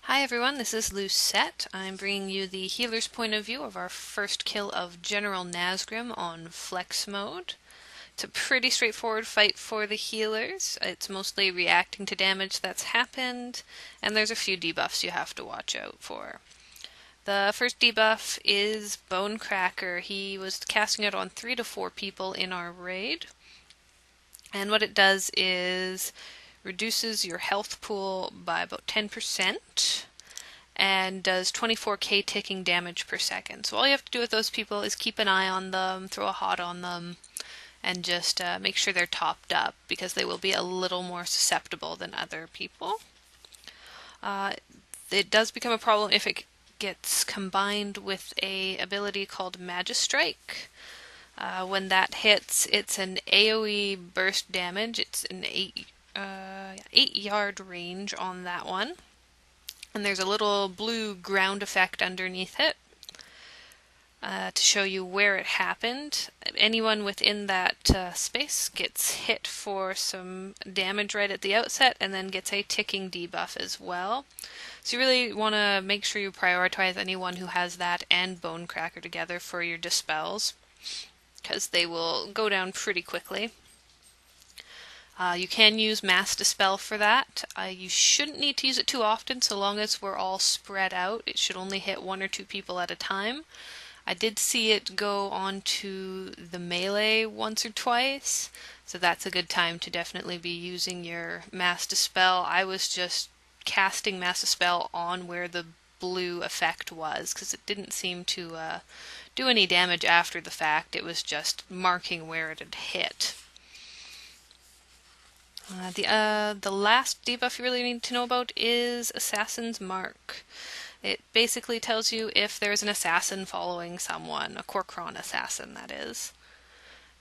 Hi everyone, this is Lucette. I'm bringing you the healer's point of view of our first kill of General Nazgrim on Flex mode. It's a pretty straightforward fight for the healers. It's mostly reacting to damage that's happened, and there's a few debuffs you have to watch out for. The first debuff is Bone Cracker. He was casting it on 3 to 4 people in our raid, and what it does is reduces your health pool by about 10% and does 24k ticking damage per second. So all you have to do with those people is keep an eye on them, throw a hot on them, and just make sure they're topped up because they will be a little more susceptible than other people. It does become a problem if it gets combined with a ability called Magistrike. When that hits, it's an AoE burst damage. It's an 8-yard range on that one. And there's a little blue ground effect underneath it to show you where it happened. Anyone within that space gets hit for some damage right at the outset and then gets a ticking debuff as well. So you really want to make sure you prioritize anyone who has that and Bone Cracker together for your dispels, because they will go down pretty quickly. You can use Mass Dispel for that. You shouldn't need to use it too often so long as we're all spread out. It should only hit 1 or 2 people at a time. I did see it go onto the melee once or twice, so that's a good time to definitely be using your Mass Dispel. I was just casting Mass Dispel on where the blue effect was, because it didn't seem to do any damage after the fact. It was just marking where it had hit. The last debuff you really need to know about is Assassin's Mark. It basically tells you if there's an assassin following someone, a Korkron assassin that is,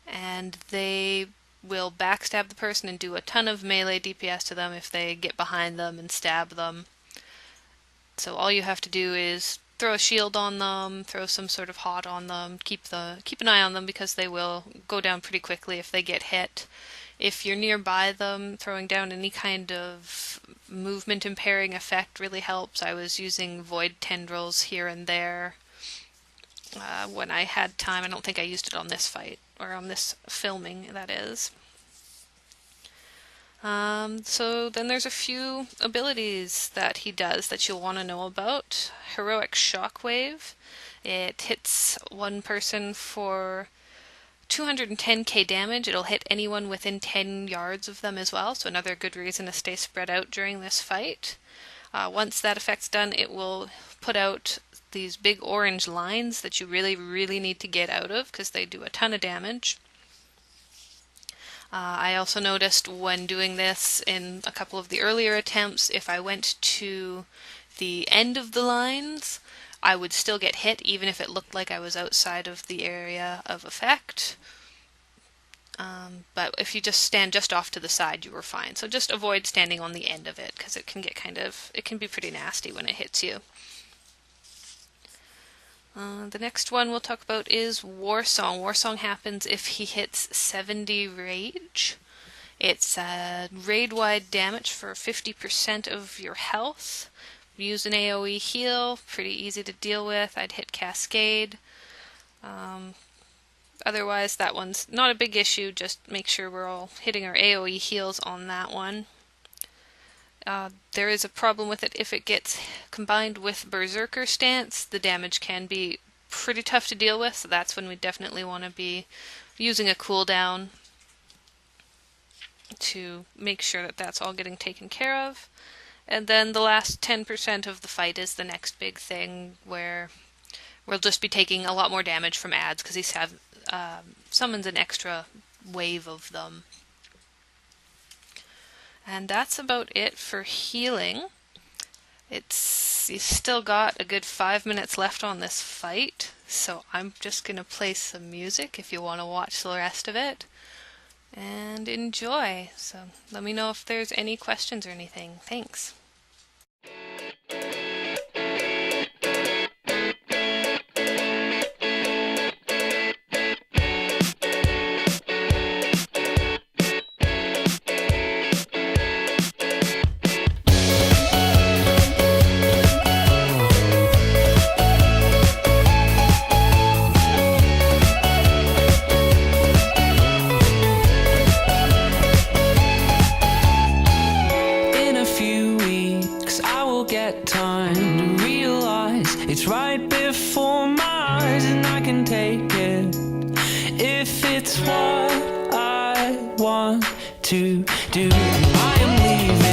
and they will backstab the person and do a ton of melee DPS to them if they get behind them and stab them. So all you have to do is throw a shield on them, throw some sort of hot on them, keep an eye on them because they will go down pretty quickly if they get hit. If you're nearby them, throwing down any kind of movement impairing effect really helps. I was using Void Tendrils here and there when I had time. I don't think I used it on this fight, or on this filming, that is. So then there's a few abilities that he does that you'll want to know about. Heroic Shockwave. It hits one person for 210k damage. It'll hit anyone within 10 yards of them as well, so another good reason to stay spread out during this fight. Once that effect's done, it will put out these big orange lines that you really need to get out of because they do a ton of damage. I also noticed when doing this in a couple of the earlier attempts, if I went to the end of the lines, I would still get hit even if it looked like I was outside of the area of effect. But if you just stand just off to the side, you were fine. So just avoid standing on the end of it because it can get it can be pretty nasty when it hits you. The next one we'll talk about is Warsong. Warsong happens if he hits 70 rage. It's raid-wide damage for 50% of your health. Use an AoE heal, pretty easy to deal with. I'd hit Cascade. Otherwise, that one's not a big issue. Just make sure we're all hitting our AoE heals on that one. There is a problem with it if it gets combined with Berserker Stance. The damage can be pretty tough to deal with, so that's when we definitely want to be using a cooldown to make sure that that's all getting taken care of. And then the last 10% of the fight is the next big thing, where we'll just be taking a lot more damage from ads because he summons an extra wave of them. And that's about it for healing. You've still got a good 5 minutes left on this fight, so I'm just going to play some music if you want to watch the rest of it. And enjoy. So let me know if there's any questions or anything. Thanks. get time to realize it's right before my eyes, and I can take it if it's what I want to do. I am leaving.